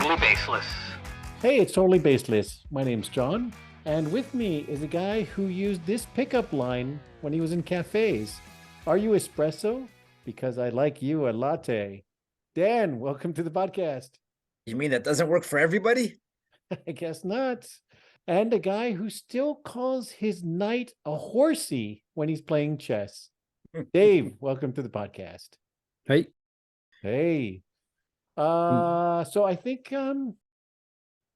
Totally Baseless. Hey, it's Totally Baseless. My name's John, and with me is a guy who used this pickup line when he was in cafes. Are you espresso? Because I like you a latte. Dan, welcome to the podcast. You mean that doesn't work for everybody? I guess not. And a guy who still calls his knight a horsey when he's playing chess. Dave, welcome to the podcast. Hey. Hey. So I think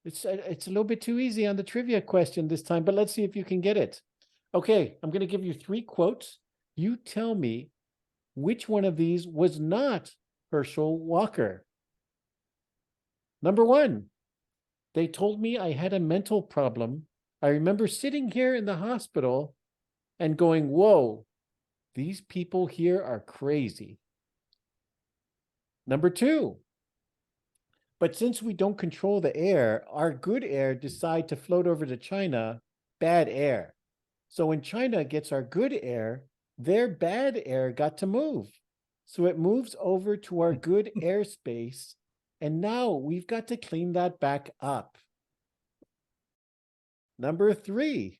it's a little bit too easy on the trivia question this time, but let's see if you can get it. Okay, I'm going to give you 3 quotes. You tell me which one of these was not Herschel Walker. Number 1, they told me I had a mental problem. I remember sitting here in the hospital and going, whoa, these people here are crazy. Number 2, but since we don't control the air, our good air decide to float over to China, bad air. So when China gets our good air, their bad air got to move. So it moves over to our good airspace, and now we've got to clean that back up. Number 3,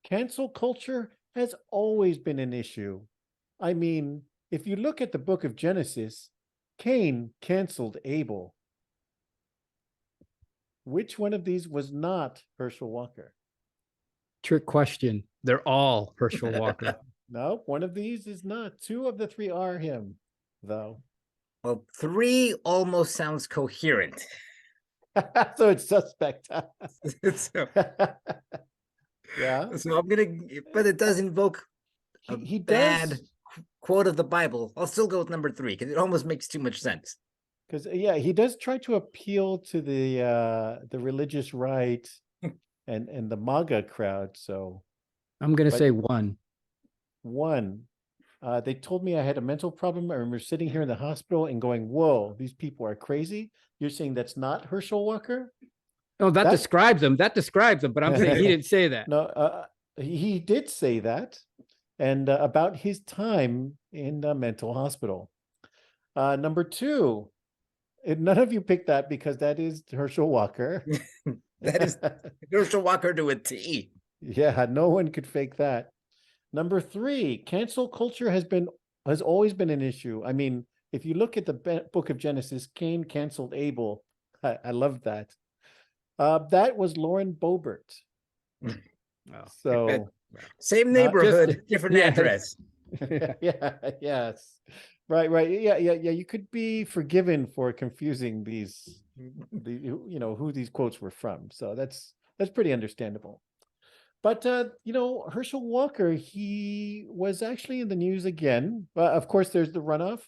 cancel culture has always been an issue. I mean, if you look at the book of Genesis, Cain canceled Abel. Which one of these was not Herschel Walker? Trick question. They're all Herschel Walker. No, one of these is not. 2 of the 3 are him, though. Well, 3 almost sounds coherent. So it's suspect. so, Yeah. so I'm gonna, but it does invoke a He bad does, quote of the Bible. I'll still go with number 3 because it almost makes too much sense. because he does try to appeal to the religious right and the MAGA crowd. So I'm going to But- say 1. 1, they told me I had a mental problem. I remember sitting here in the hospital and going, whoa, these people are crazy. You're saying that's not Herschel Walker? Oh, that That's- describes him. That describes him. But I'm saying he didn't say that. No, he did say that, and about his time in the mental hospital. Number 2, none of you picked that because that is Herschel Walker. That is Herschel Walker to a T. Yeah, no one could fake that. Number 3, cancel culture has always been an issue. I mean, if you look at the book of Genesis, Cain canceled Abel. I love that. That was Lauren Boebert. Oh. So Same Not neighborhood, just- different yeah. address. yeah, yes. Right. Yeah. You could be forgiven for confusing who these quotes were from. So that's pretty understandable. But Herschel Walker, he was actually in the news again. Of course, there's the runoff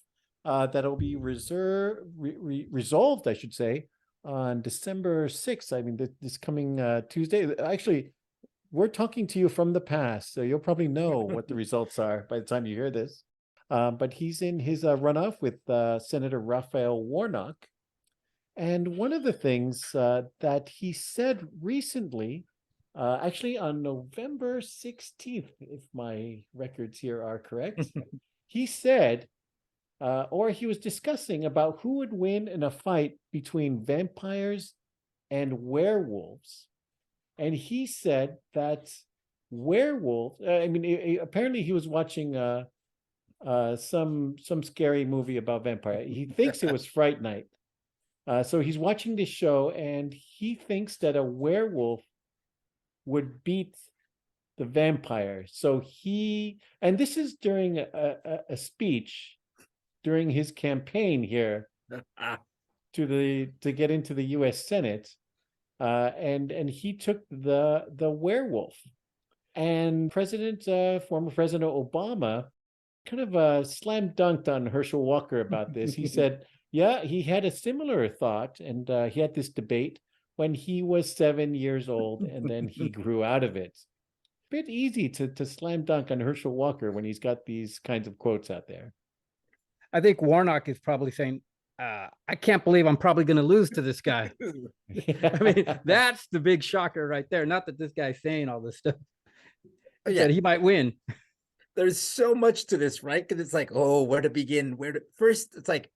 that'll be resolved, I should say, on December 6th. I mean, this coming Tuesday. Actually, we're talking to you from the past, so you'll probably know what the results are by the time you hear this. But he's in his runoff with Senator Raphael Warnock. And one of the things that he said recently, actually on November 16th, if my records here are correct, he said, or he was discussing about who would win in a fight between vampires and werewolves. And he said that werewolf, apparently he was watching some scary movie about vampire. He thinks it was Fright Night. So he's watching this show and he thinks that a werewolf would beat the vampire. So and this is during a speech during his campaign here to get into the US Senate. And he took the werewolf, and former President Obama kind of slam dunked on Herschel Walker about this. He said, yeah, he had a similar thought, and he had this debate when he was 7 years old, and then he grew out of it. Bit easy to slam dunk on Herschel Walker when he's got these kinds of quotes out there. I think Warnock is probably saying, I can't believe I'm probably going to lose to this guy. I mean, that's the big shocker right there. Not that this guy's saying all this stuff. Yeah, That he might win. there's so much to this, right? Because it's like, oh, where to begin? First, it's like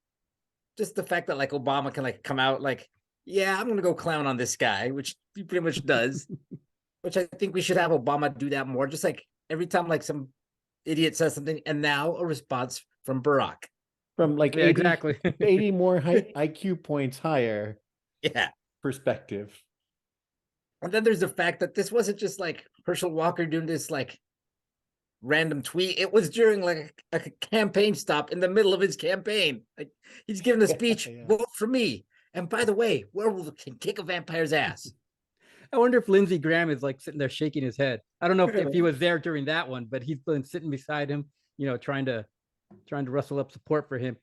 just the fact that like Obama can like come out like yeah, I'm gonna go clown on this guy, which he pretty much does. Which I think we should have Obama do that more. Just like every time like some idiot says something, and now a response from Barack. From like Yeah, 80, exactly. 80 more IQ points higher Yeah. perspective. And then there's the fact that this wasn't just like Herschel Walker doing this like random tweet. It was during like a campaign stop in the middle of his campaign. Like he's giving a speech, Yeah. vote for me. And by the way, werewolf can kick a vampire's ass. I wonder if Lindsey Graham is like sitting there shaking his head. I don't know if he was there during that one, but he's been sitting beside him, trying to rustle up support for him.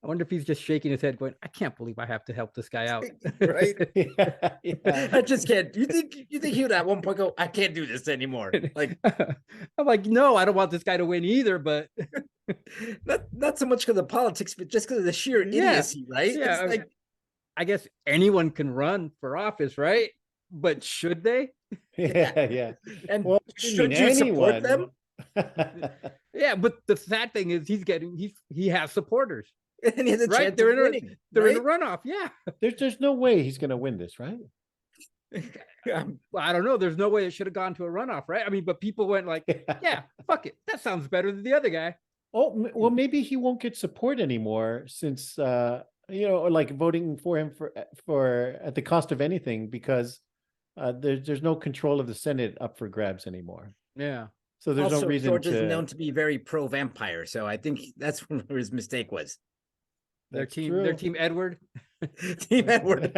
I wonder if he's just shaking his head, going, "I can't believe I have to help this guy out." Right? Yeah. I just can't. You think he would at one point go, I can't do this anymore? Like I'm like, no, I don't want this guy to win either, but not so much because of politics, but just because of the sheer Yeah. idiocy, right? Yeah, It's like I guess anyone can run for office, right? But should they? Yeah. and Well, should you support them? Yeah, but the sad thing is he has supporters, And he has a right? chance They're of in winning. they're in a right? runoff. Yeah. There's no way he's gonna win this, right? Well, I don't know. There's no way it should have gone to a runoff, right? I mean, but people went like, yeah, fuck it. That sounds better than the other guy. Oh, well, maybe he won't get support anymore since or like voting for him for at the cost of anything, because there's no control of the Senate up for grabs anymore. Yeah. So there's Also, no reason George is to. known to be very pro vampire, so I think that's where his mistake was. Their That's team Edward. Team Edward.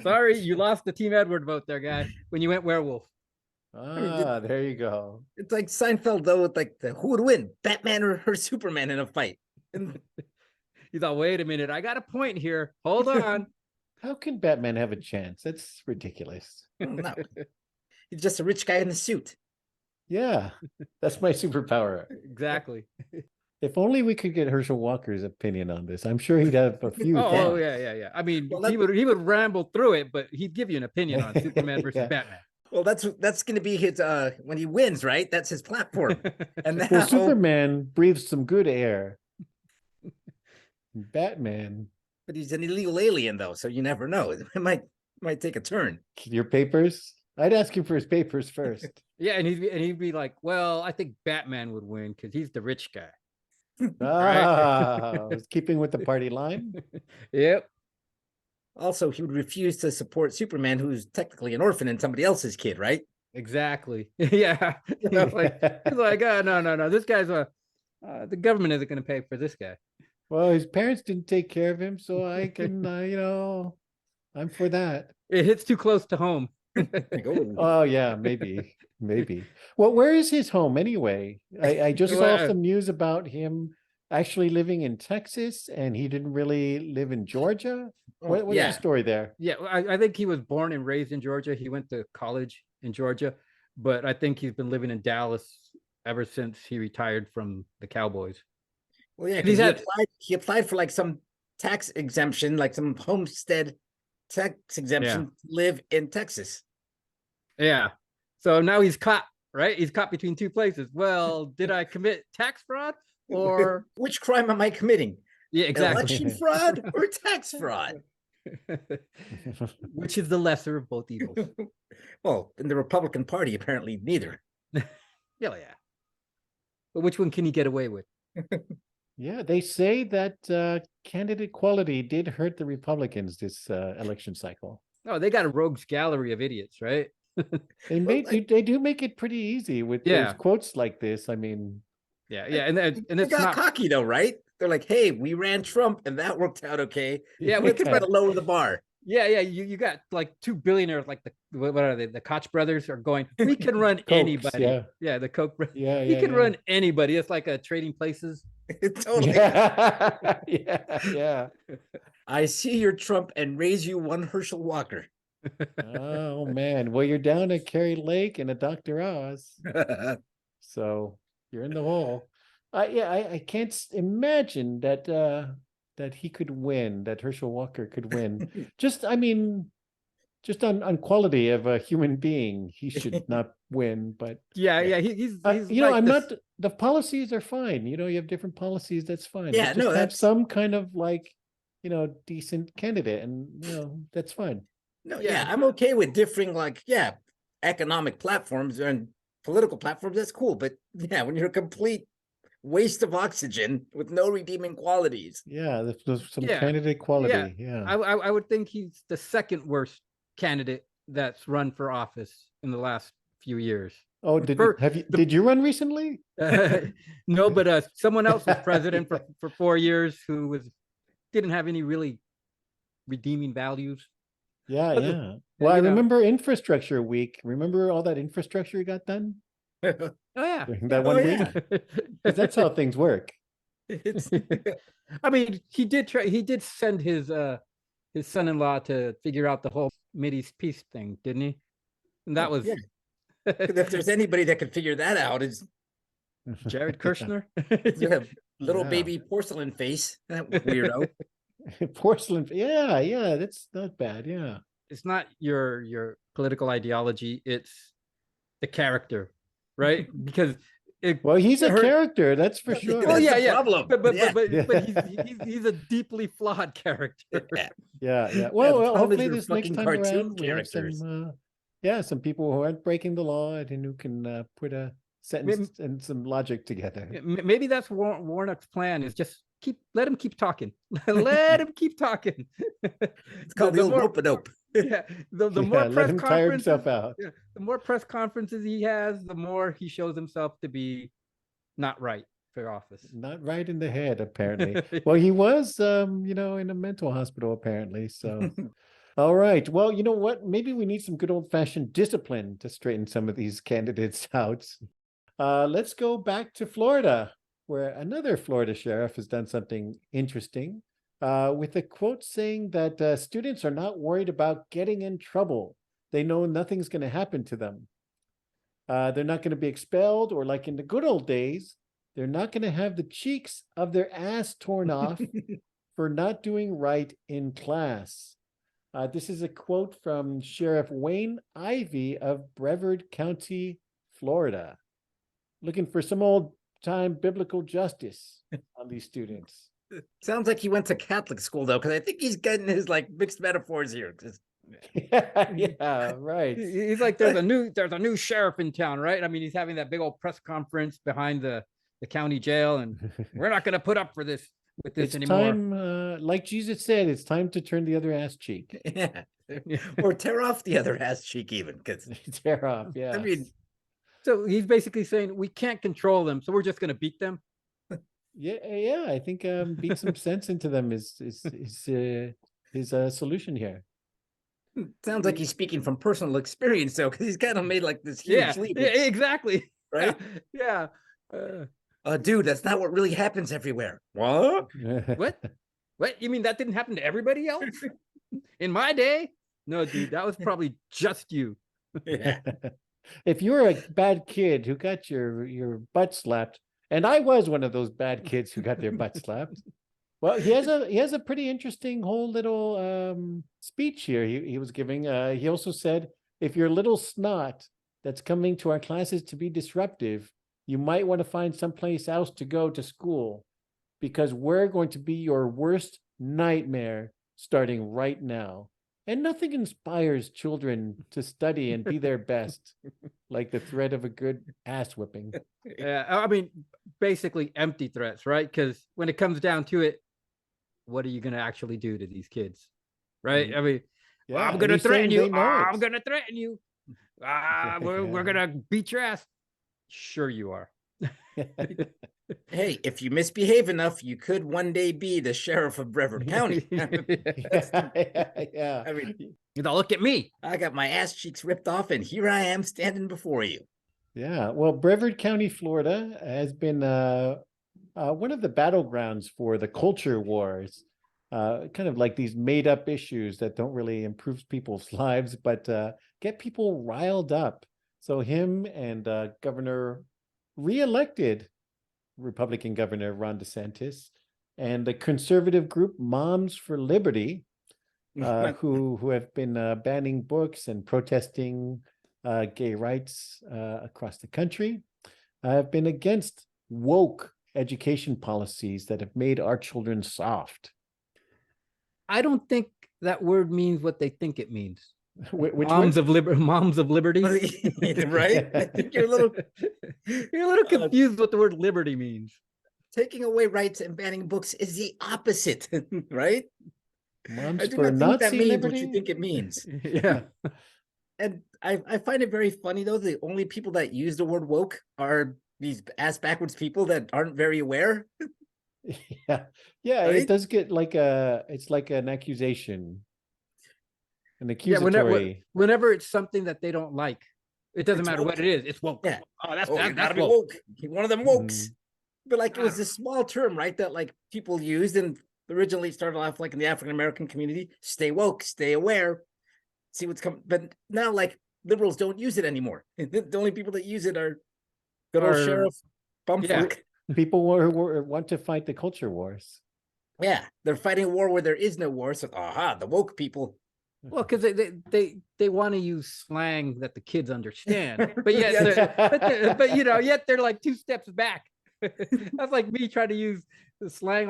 Sorry, you lost the team Edward vote there, guy, when you went werewolf. There you go. It's like Seinfeld though, with like who would win, Batman or Superman in a fight? And You thought, wait a minute, I got a point here. Hold on. How can Batman have a chance? That's ridiculous. no, he's just a rich guy in a suit. Yeah, that's my superpower. Exactly. If only we could get Herschel Walker's opinion on this. I'm sure he'd have a few. Oh thoughts. yeah. I mean, Well, he would ramble through it, but he'd give you an opinion on Superman versus Yeah. Batman. Well, that's going to be his when he wins, right? That's his platform. And now, Well, Superman breathes some good air. Batman, but he's an illegal alien though, so you never know. It might take a turn. your papers? I'd ask him for his papers first. Yeah, and he'd be like, well, I think Batman would win because he's the rich guy. Ah, I was keeping with the party line. Yep. Also, he would refuse to support Superman, who's technically an orphan and somebody else's kid, right? Exactly. Yeah. He's like, oh, no. This guy's the government isn't going to pay for this guy. Well, his parents didn't take care of him, so I can, I'm for that. It hits too close to home. Like, oh, Oh yeah, maybe. Well, where is his home anyway? I just saw some news about him actually living in Texas, and he didn't really live in Georgia. What's yeah. the story there? Yeah, I think he was born and raised in Georgia. He went to college in Georgia, but I think he's been living in Dallas ever since he retired from the Cowboys. Well, yeah, He's he applied for like some tax exemption, like some homestead tax exemption, to live in Texas. Yeah. So now he's caught, right? He's caught between two places. Well, did I commit tax fraud or Which crime am I committing? yeah, exactly. Election fraud or tax fraud? Which is the lesser of both evils? Well, in the Republican Party, apparently neither. Yeah. But which one can he get away with? Yeah, they say that candidate quality did hurt the Republicans this election cycle. Oh, they got a rogues gallery of idiots, right? They do make it pretty easy with Yeah. those quotes like this. I mean, Yeah, and They it's got not cocky though, right? They're like, "Hey, we ran Trump, and that worked out okay. Yeah, we try to lower the bar." Yeah, you got like two billionaires, like what are they? The Koch brothers are going. We can run Kochs, anybody. Yeah, the Koch. yeah, He can run anybody. It's like a trading places. Totally. Yeah. I see your Trump and raise you one Herschel Walker. Oh man, well you're down at Kerry Lake and a Dr. Oz, so you're in the hole. I can't imagine that that he could win, that Herschel Walker could win. Just on quality of a human being, he should not win. But Yeah, he's I'm like not. The policies are fine. You have different policies. That's fine. Yeah, But just no, have that's- some kind of like decent candidate, and that's fine. No, Yeah. yeah, I'm okay with differing, like, yeah, economic platforms and political platforms. That's cool, but yeah, when you're a complete waste of oxygen with no redeeming qualities. Yeah, there's some Yeah, candidate quality. Yeah. I would think he's the second worst candidate that's run for office in the last few years. Oh, did you run recently? No, but someone else was president for 4 years who didn't have any really redeeming values. Yeah, But yeah. Well, I you know. remember infrastructure week. Remember all that infrastructure got done Oh yeah, during that Oh, one yeah. week? Because that's how things work. It's I mean, he did send his son-in-law to figure out the whole Mideast peace thing, didn't he? And that was yeah. If there's anybody that can figure that out, is Jared Kushner. little Yeah. baby porcelain face, that weirdo. Porcelain. Yeah, yeah, that's not bad. Yeah. It's not your political ideology, it's the character, right? Because Well, he's a Her- character, that's for Yeah, sure. that's yeah, the yeah. problem. But Yeah. he's a deeply flawed character. Yeah. Yeah, yeah. the Well, problem is hopefully your this next fucking time cartoon around we have characters. some people who aren't breaking the law and who can put a sentence and some logic together. Maybe that's Warnock's plan, is just let him keep talking. Let him keep talking. It's called the old rope-a-dope. Yeah, the Yeah, more let press him tire conferences, himself out. yeah, the more press conferences he has, the more he shows himself to be not right for office. Not right in the head, apparently. Well, he was, in a mental hospital, apparently. So, all right. Well, you know what? Maybe we need some good old-fashioned discipline to straighten some of these candidates out. Let's go back to Florida, where another Florida sheriff has done something interesting, with a quote saying that students are not worried about getting in trouble. They know nothing's going to happen to them. They're not going to be expelled, or like in the good old days, they're not going to have the cheeks of their ass torn off for not doing right in class. This is a quote from Sheriff Wayne Ivey of Brevard County, Florida, looking for some old-time biblical justice on these students. Sounds like he went to Catholic school, though, because I think he's getting his like mixed metaphors here. 'Cause Yeah, right. He's like, there's a new sheriff in town, right? I mean, he's having that big old press conference behind the county jail, and we're not going to put up with this It's anymore. time, like Jesus said, it's time to turn the other ass cheek. Yeah. Or tear off the other ass cheek, even, because Tear off, yeah. I mean, So he's basically saying we can't control them, so we're just going to beat them. yeah. I think beat some sense into them is his solution here. sounds like he's speaking from personal experience, though, because he's kind of made like this huge leap. Exactly. Right? Yeah. Dude, that's not what really happens everywhere. What? What? What? You mean that didn't happen to everybody else? In my day? No, dude, that was probably just you. Yeah. If you're a bad kid who got your butt slapped, and I was one of those bad kids who got their butt slapped. Well, he has a pretty interesting whole little speech here he was giving. He also said, if you're a little snot that's coming to our classes to be disruptive, you might want to find someplace else to go to school, because we're going to be your worst nightmare starting right now. And nothing inspires children to study and be their best like the threat of a good ass whipping. Yeah, I mean, basically empty threats, right? Because when it comes down to it, what are you going to actually do to these kids, right? I mean, Yeah, I'm and going to he's saying threaten you. they know I'm it. going to threaten you. We're going to beat your ass. Sure you are. Hey, if you misbehave enough, you could one day be the sheriff of Brevard County. Yeah. I mean, Now look at me. I got my ass cheeks ripped off, and here I am standing before you. Yeah. Well, Brevard County, Florida has been one of the battlegrounds for the culture wars, kind of like these made up issues that don't really improve people's lives, but get people riled up. So him and re-elected Republican Governor Ron DeSantis and the conservative group Moms for Liberty, who have been banning books and protesting gay rights across the country, have been against woke education policies that have made our children soft. I don't think that word means what they think it means. Which Moms one? of liberty, moms of liberty. Right? I think you're a little You're a little confused what the word liberty means. taking away rights and banning books is the opposite, right? I Moms do for not think that Nazi means what you liberty? think it means. Yeah. And I find it very funny though. The only people that use the word woke are these ass backwards people that aren't very aware. Yeah. Yeah, Right? it does get like it's like an accusation. An Yeah, accusatory. whenever it's something that they don't like, it doesn't It's matter what woke. it is. It's woke. Yeah. Oh, that's Oh, you that's gotta be woke. woke. You're one of them wokes. Mhm. But like it was Ah. this small term, right? That like people used and originally started off like in the African American community. Stay woke, stay aware, see what's coming. But now like liberals don't use it anymore. The only people that use it are good old Are- Sheriff Bumfuck. People want to fight the culture wars. Yeah, they're fighting a war where there is no war. So aha, the woke people. Well, because they want to use slang that the kids understand, but yet, Yeah. but you know, yet they're like 2 steps back. That's like me trying to use the slang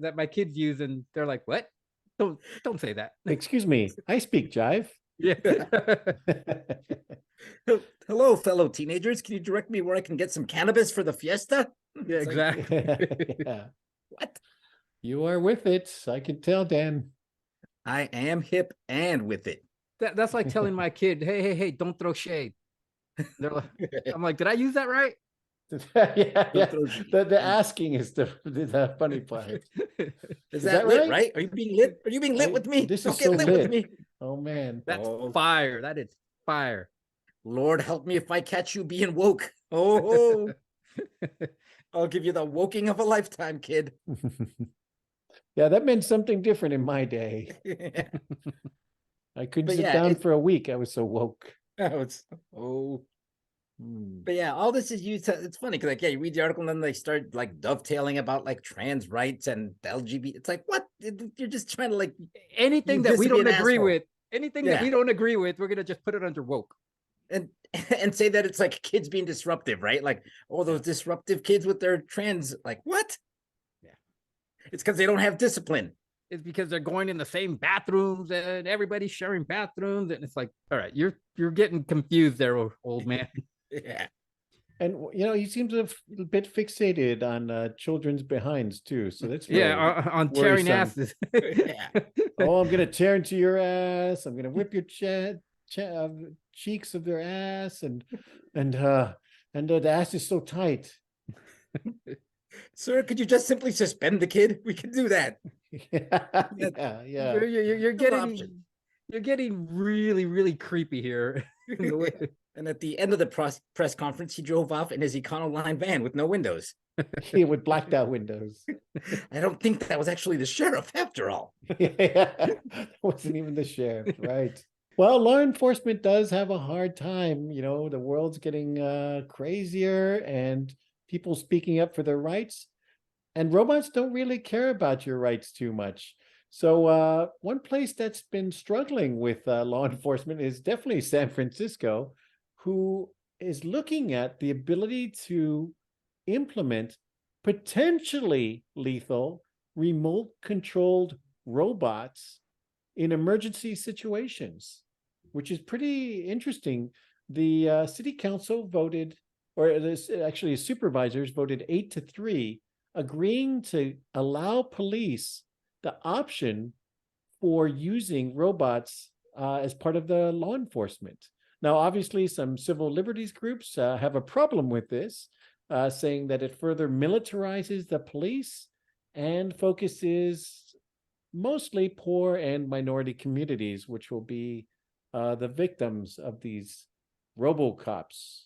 that my kids use, and they're like, "What? Don't say that." Excuse me, I speak jive. Yeah. Hello, fellow teenagers. Can you direct me where I can get some cannabis for the fiesta? Yeah, It's like, exactly. Yeah. what? You are with it. I can tell, Dan. I am hip and with it. That's like telling my kid, "Hey, don't throw shade." They're like, I'm like, "Did I use that right?" Yeah, yeah. throw The asking is the funny part. Is that that lit, right? right? Are you being lit? Are you being lit Oh, with me? this Don't is get so lit lit. with me. Oh man. That's Oh. fire. That is fire. Lord help me if I catch you being woke. Oh, I'll give you the woking of a lifetime, kid. Yeah, that meant something different in my day. I couldn't But sit yeah, down it- for a week. I was so woke. oh. Hmm. But yeah, all this is used to, it's funny because like, yeah, you read the article and then they start like dovetailing about like trans rights and LGBT. It's like, what? You're just trying to like, Anything You that we just be don't an agree asshole. with, anything that Yeah. we don't agree with, we're gonna just put it under woke. and and say that it's like kids being disruptive, right? Like, oh, those disruptive kids with their trans, like what? Yeah. It's because they don't have discipline. It's because they're going in the same bathrooms and everybody's sharing bathrooms, and it's like, all right, you're getting confused there, old man. Yeah. And you know, he seems a bit fixated on children's behinds too. So that's Yeah, really on tearing worrisome. asses. Yeah. Oh, I'm gonna tear into your ass. I'm gonna whip your cheeks of their ass, and the ass is so tight. Sir, could you just simply suspend the kid? We can do that. Yeah. You're No option. getting really, really creepy here. in the way- And at the end of the press conference, he drove off in his Econoline van with no windows. Yeah, with blacked out windows. I don't think that was actually the sheriff after all. That wasn't even the sheriff, right? Well, law enforcement does have a hard time. You know, the world's getting crazier and people speaking up for their rights. And robots don't really care about your rights too much. So one place that's been struggling with law enforcement is definitely San Francisco, who is looking at the ability to implement potentially lethal remote controlled robots in emergency situations, which is pretty interesting. The city council voted, or this actually supervisors voted 8-3, agreeing to allow police the option for using robots as part of the law enforcement. Now, obviously, some civil liberties groups have a problem with this, saying that it further militarizes the police and focuses mostly poor and minority communities, which will be the victims of these robocops.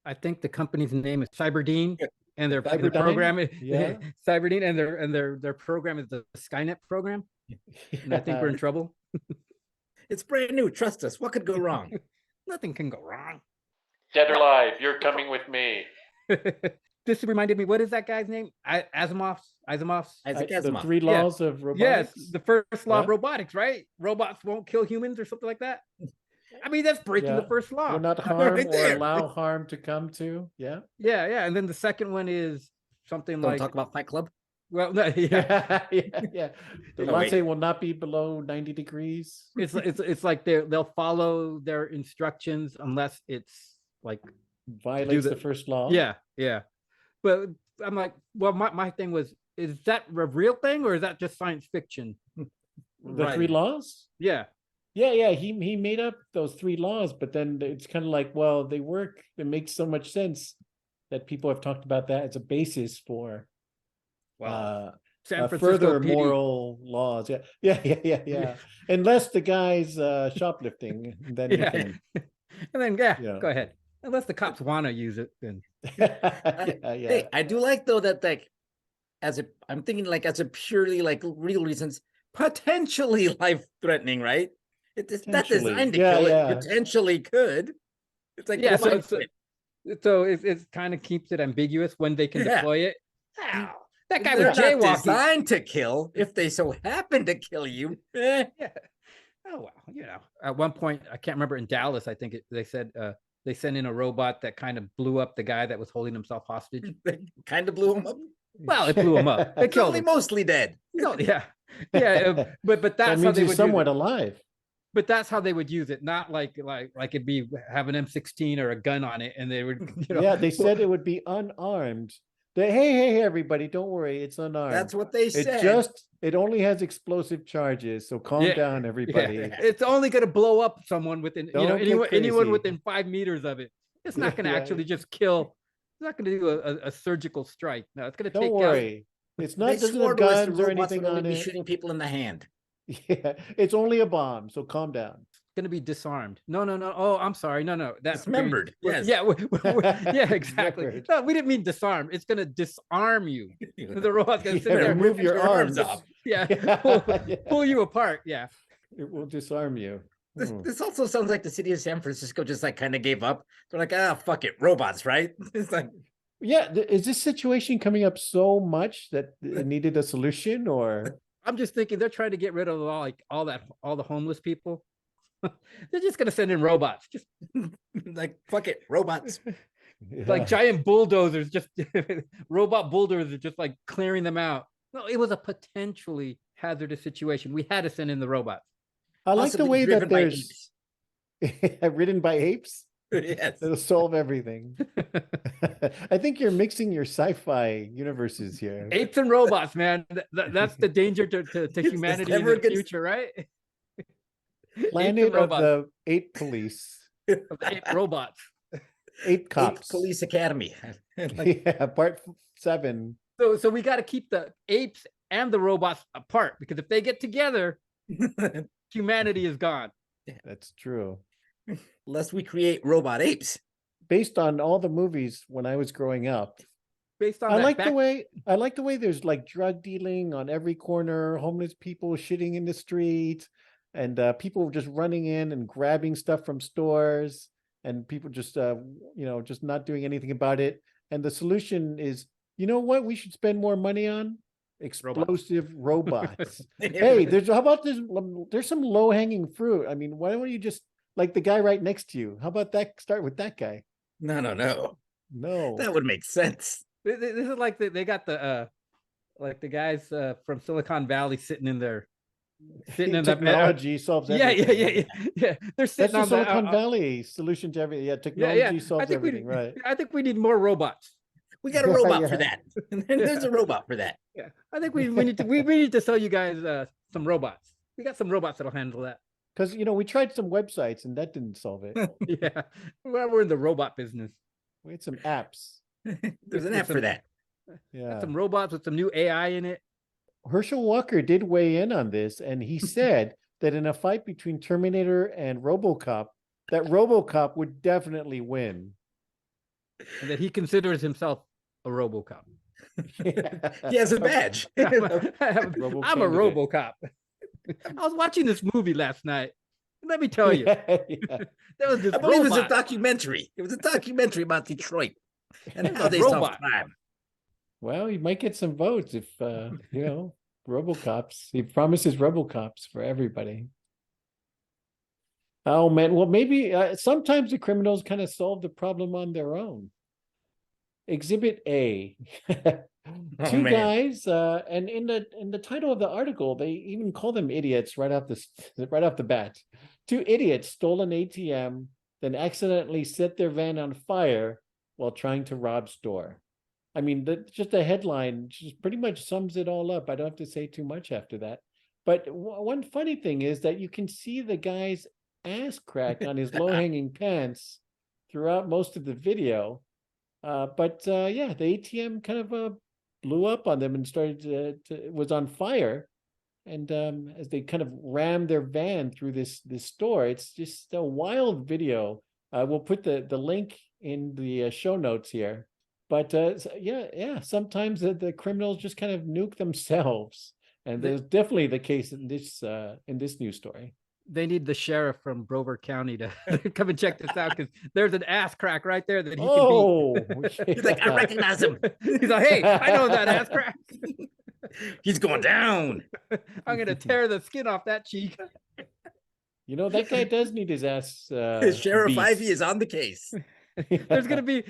I think the company's name is Cyberdean, and their Cyberdyne? program is Yeah. Cyberdean, and their program is the Skynet program. And I think we're in trouble. It's brand new. Trust us. What could go wrong? Nothing can go wrong. Dead or alive, you're coming with me. This reminded me, what is that guy's name? Asimov's? Isaac The Asimov. 3 laws of robotics. Yes, the first law of Yeah. robotics, right? Robots won't kill humans or something like that. I mean, that's breaking the Yeah. first law. Will not harm Right or there. allow harm to come to. Yeah. Yeah. And then the second one is something Don't like talk about Fight Club. Well, no, yeah. Yeah. The Oh, wait. latte will not be below 90 degrees. It's like they'll follow their instructions unless it's like Violates the- the first law. yeah. But I'm like, well, my thing was, is that a real thing or is that just science fiction? The three laws? Yeah. Yeah. He made up those three laws, but then it's kind of like, well, they work. It makes so much sense that people have talked about that as a basis for San Francisco further PD. moral laws. Yeah. Unless the guy's shoplifting, then he Yeah. can. And then Yeah. go ahead. Unless the cops want to use it, then Hey, I do like though that like I'm thinking like as a purely like real reasons, potentially life-threatening, right? It's not Potentially. designed to Yeah, kill yeah. it, potentially could. It's like yeah. life So it kind of keeps it ambiguous when they can Yeah. deploy it. Ow, that guy they're was not jaywalking. designed to kill. If they so happen to kill you, Yeah. Oh well, At one point, I can't remember, in Dallas, I think they said they sent in a robot that kind of blew up the guy that was holding himself hostage. they kind of blew him up. Well, it blew him up. It It's killed only him. mostly dead. No, yeah. But That that's how means they he's would somewhat use it. alive. But that's how they would use it, not like it'd be have an M16 or a gun on it, and they would. Yeah, they said it would be unarmed. Hey, everybody, don't worry, it's unarmed. That's what they said. It only has explosive charges, so calm down, everybody. Yeah. It's only going to blow up someone within, Don't get anyone crazy. within 5 meters of it. It's not going to actually just kill. It's not going to do a surgical strike. No, it's going to take Don't worry. It's not They doesn't swore have to us the guns or robots anything would only on be it. shooting people in the hand. Yeah, it's only a bomb, so calm down. going to be disarmed. No. Oh, I'm sorry. No. That's Dismembered. Yes. Yeah. Yeah. Exactly. Dismembered. No, we didn't mean disarm. It's going to disarm you. The robot's going to sit Yeah, there. remove your arms off. Yeah. Yeah. Pull you apart. Yeah. It will disarm you. This also sounds like the city of San Francisco just like kind of gave up. They're like, fuck it, robots, right? It's like, Yeah, is this situation coming up so much that it needed a solution, or I'm just thinking they're trying to get rid of all the homeless people. They're just gonna send in robots, just like fuck it, robots. like giant bulldozers, just robot bulldozers, just like clearing them out. No, it was a potentially hazardous situation. We had to send in the robots. I like the Possibly way that driven by there's ridden by apes. Yes. It'll solve everything. I think you're mixing your sci-fi universes here. Apes and robots, man. That's the danger to humanity in never the a good- future, right? Planet of robots. the Ape Police. Of the ape robots. Ape Cops. Police Academy. Like, Yeah, part 7. So we got to keep the apes and the robots apart, because if they get together, humanity is gone. That's true. lest we create robot apes. Based on all the movies when I was growing up, Based on I that like the way there's like drug dealing on every corner, homeless people shitting in the street, and people just running in and grabbing stuff from stores, and people just just not doing anything about it. And the solution is, you know what we should spend more money on? Explosive robots. Hey, how about this? There's some low-hanging fruit. I mean, why don't you just, like the guy right next to you? How about that? Start with that guy. No. No. That would make sense. This is like they got the like the guys from Silicon Valley sitting in there, sitting in that technology solves yeah, everything. yeah. They're That's sitting the on that. Silicon Valley solution to everything. Yeah, technology solves everything, right? I think we need more robots. We got a robot for Yeah. that. And there's a robot for that. Yeah, I think we need to we need to sell you guys some robots. We got some robots that'll handle that. Because we tried some websites and that didn't solve it. Yeah, well, we're in the robot business. We had some apps. There's an app for that. Yeah. Got some robots with some new AI in it. Herschel Walker did weigh in on this, and he said that in a fight between Terminator and RoboCop, that RoboCop would definitely win. And that he considers himself a RoboCop. He has a badge. I'm a candidate. RoboCop. I was watching this movie last night. Let me tell you, Yeah. there was this I believe it was a robot. documentary. It was a documentary about Detroit and There's how a they solve robot. crime. Well, he might get some votes if RoboCops. He promises RoboCops for everybody. Oh man, well maybe sometimes the criminals kind of solve the problem on their own. Exhibit A. Oh, Two man. guys, and in the title of the article, they even call them idiots right off right off the bat. Two idiots stole an ATM, then accidentally set their van on fire while trying to rob store. I mean, just the headline just pretty much sums it all up. I don't have to say too much after that. But one funny thing is that you can see the guy's ass crack on his low-hanging pants throughout most of the video. But yeah, the ATM kind of blew up on them and started was on fire. And as they kind of rammed their van through this store, it's just a wild video. We'll put the link in the show notes here. But yeah, sometimes the criminals just kind of nuke themselves, and there's definitely the case in this news story. They need the sheriff from Broward County to come and check this out because there's an ass crack right there that he can beat. He's like, I recognize him. He's like, hey, I know that ass crack. He's going down. I'm gonna tear the skin off that cheek. You know, that guy does need his ass. Sheriff beast. Ivy is on the case. There's gonna be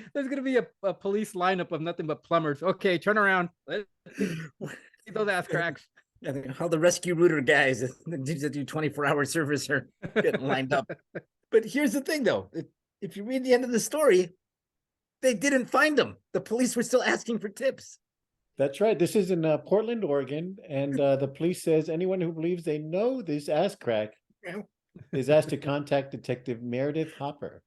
a police lineup of nothing but plumbers. Okay, turn around. Let's see those ass cracks. I think all the rescue rooter guys, the dudes that do 24-hour service, are getting lined up. But here's the thing, though. If you read the end of the story, they didn't find them. The police were still asking for tips. That's right. This is in Portland, Oregon, and the police says anyone who believes they know this ass crack is asked to contact Detective Meredith Hopper.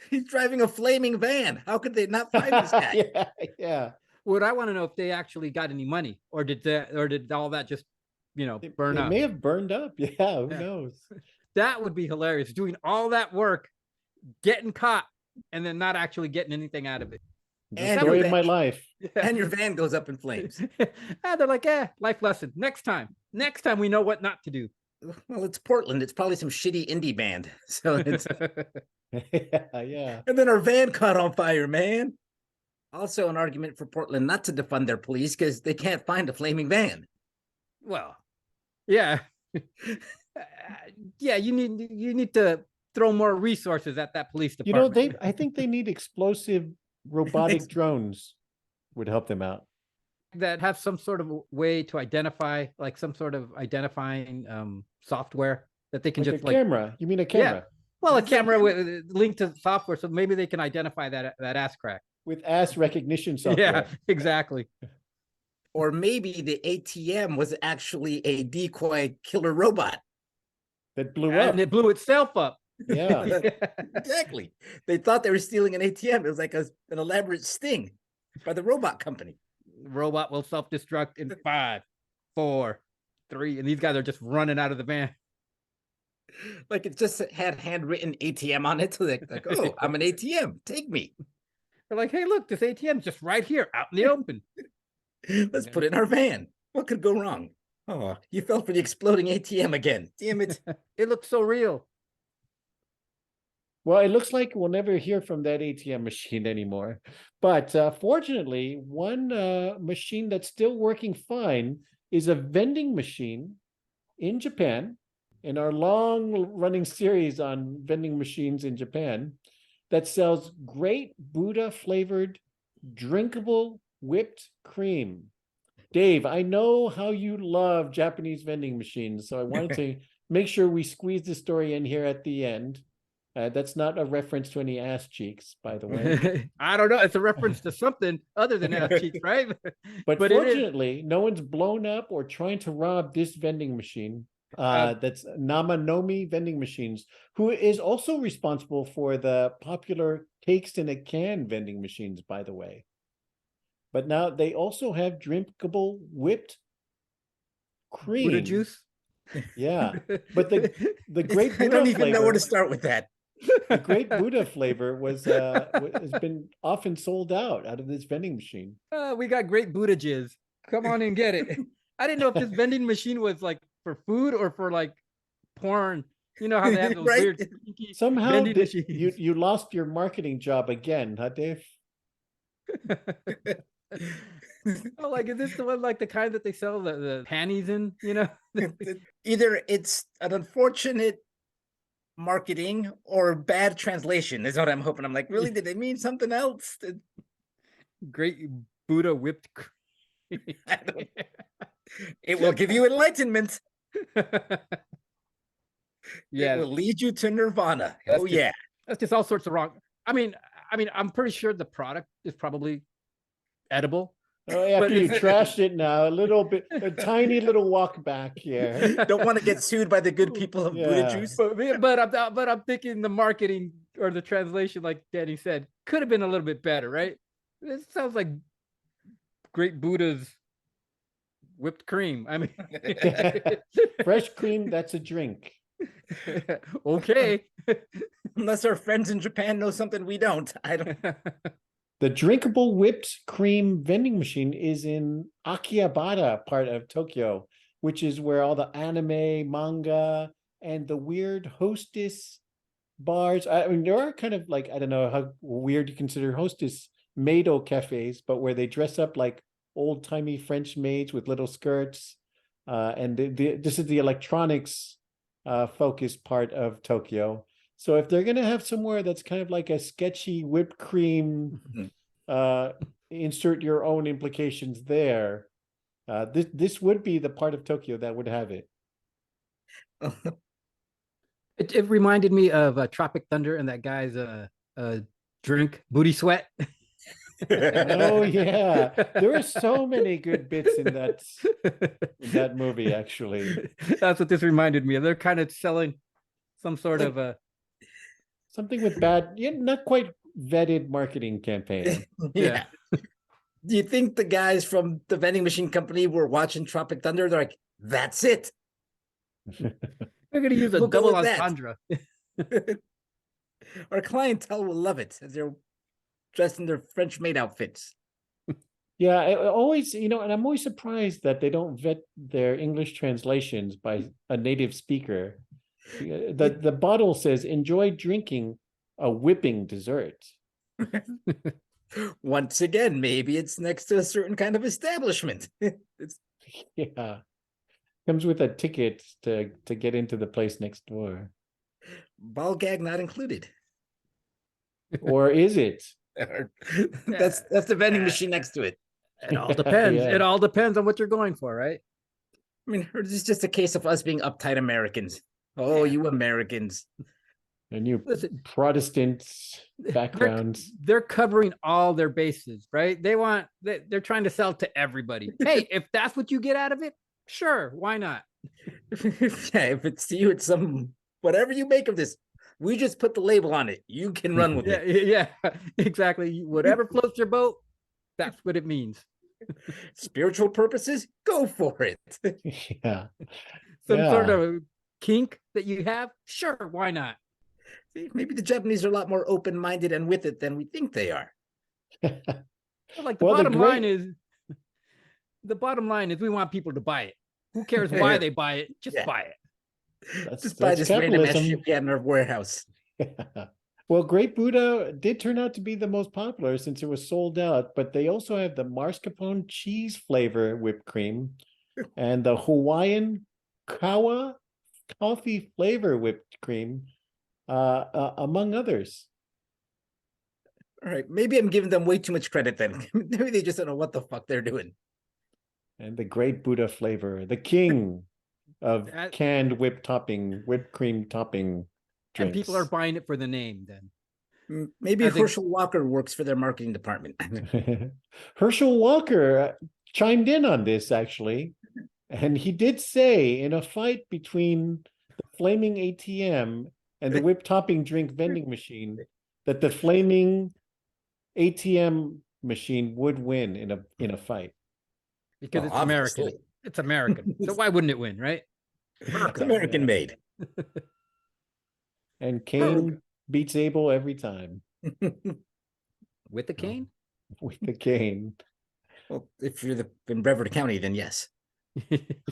He's driving a flaming van. How could they not find this guy? Yeah. What I want to know if they actually got any money, or did all that just, burn up? It may have burned up. Yeah, who knows? That would be hilarious. Doing all that work, getting caught, and then not actually getting anything out of it. The story of my life. And your van goes up in flames. They're like, life lesson. Next time we know what not to do. Well, it's Portland. It's probably some shitty indie band. So it's yeah. And then our van caught on fire, man. Also, an argument for Portland not to defund their police because they can't find a flaming van. Well, yeah. Yeah, you need to throw more resources at that police department. I think they need explosive robotic drones would help them out. That have some sort of way to identify, like some sort of identifying software that they can like just a camera. You mean a camera? Yeah. Well, a camera with linked to software, so maybe they can identify that ass crack with ass recognition software. Yeah, exactly. Or maybe the ATM was actually a decoy killer robot that blew up, and it blew itself up. Yeah, exactly. They thought they were stealing an ATM. It was like an elaborate sting by the robot company. Robot will self-destruct in 5, 4, 3, and these guys are just running out of the van. Like it just had handwritten ATM on it. So they're like, oh, I'm an ATM. Take me. They're like, hey, look, this ATM's just right here out in the open. Let's put it in our van. What could go wrong? Oh, you fell for the exploding ATM again. Damn it. It looks so real. Well, it looks like we'll never hear from that ATM machine anymore. But fortunately, one machine that's still working fine is a vending machine in Japan. In our long-running series on vending machines in Japan, that sells great Buddha-flavored drinkable whipped cream. Dave, I know how you love Japanese vending machines, so I wanted to make sure we squeeze the story in here at the end. That's not a reference to any ass cheeks, by the way. I don't know. It's a reference to something other than ass cheeks, right? But fortunately, no one's blown up or trying to rob this vending machine. That's Namanomi Vending Machines, who is also responsible for the popular cakes in a can vending machines, by the way. But now they also have drinkable whipped cream. Buddha juice? Yeah. But the great Buddha I don't even flavor, know where to start with that. The great Buddha flavor has been often sold out of this vending machine. We got great Buddha jizz. Come on and get it. I didn't know if this vending machine was like for food or for like porn. You know how they have those Right? weird Somehow you lost your marketing job again, huh, Dave? Oh, like, is this the one, like the kind that they sell the panties in, you know? Either it's an unfortunate marketing or bad translation is what I'm hoping. I'm like, really? Did they mean something else? Great Buddha whipped cream. It will give you enlightenment. Yeah, It will lead you to nirvana. That's Oh just- yeah. that's just all sorts of wrong. I mean, I'm pretty sure the product is probably edible. Oh, after But you it's- trashed it now, a little bit, a tiny little walk back here. Don't want to get sued by the good people of Buddha Yeah. juice. But I'm thinking the marketing or the translation, like Danny said, could have been a little bit better, right? It sounds like Great Buddha's whipped cream. I mean, Fresh cream, that's a drink. okay. Unless our friends in Japan know something we don't. I don't. The drinkable whipped cream vending machine is in Akihabara part of Tokyo, which is where all the anime, manga, and the weird hostess bars. I mean, there are kind of like, I don't know how weird you consider hostess maido cafes, but where they dress up like old-timey French maids with little skirts. And this is the electronics focused part of Tokyo. So if they're gonna have somewhere that's kind of like a sketchy whipped cream, insert your own implications there. This would be the part of Tokyo that would have it. It reminded me of Tropic Thunder and that guy's drink, Booty Sweat. Oh yeah, there are so many good bits in that movie. Actually, That's what this reminded me of. They're kind of selling some sort of a something with bad, not quite vetted marketing campaign. Yeah. Do you think the guys from the vending machine company were watching Tropic Thunder? They're like, that's it. They're going to use a We'll go double with that. entendre. Our clientele will love it as they're dressed in their French maid outfits. Yeah, I always, and I'm always surprised that they don't vet their English translations by a native speaker. The bottle says, "Enjoy drinking a whipping dessert." Once again, maybe it's next to a certain kind of establishment. It's Yeah, comes with a ticket to get into the place next door, ball gag not included. or is it? That's the vending machine next to it. It all depends. Yeah. It all depends on what you're going for, right? I mean, or is this just a case of us being uptight Americans? Oh, you Americans. And you Listen, Protestant backgrounds. they're covering all their bases, right? They're trying to sell to everybody. Hey, if that's what you get out of it, sure, why not? Yeah, if it's to you, it's some whatever you make of this. We just put the label on it. You can run with Yeah, it. yeah, exactly. Whatever floats your boat, that's what it means. Spiritual purposes, go for it. Yeah. Some sort Yeah. of kink that you have, sure, why not? See, maybe the Japanese are a lot more open-minded and with it than we think they are. Like the Well, the bottom line is we want people to buy it. Who cares why they buy it? Just Yeah. buy it. Just buy this random ass capitalism. shit we had in our warehouse. Well, Great Buddha did turn out to be the most popular since it was sold out, but they also have the mascarpone cheese flavor whipped cream and the Hawaiian kawa coffee flavor whipped cream, among others. All right, maybe I'm giving them way too much credit then. Maybe they just don't know what the fuck they're doing. And the Great Buddha flavor, the king of That- canned whipped cream topping And drinks. people are buying it for the name then. Maybe I think- Herschel Walker works for their marketing department. Herschel Walker chimed in on this actually, and he did say in a fight between the flaming ATM and the whipped topping drink vending machine that the flaming ATM machine would win in a fight. Because Well, it's American. obviously. It's American. So why wouldn't it win, right? It's American made. And Cain beats Abel every time With the cane? with the cane. Well, if you're in Brevard County, then yes.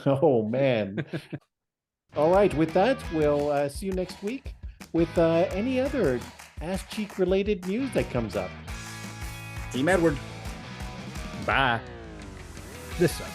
Oh man. All right, with that, we'll see you next week with any other ass cheek related news that comes up. Team Edward. Bye. This sucks.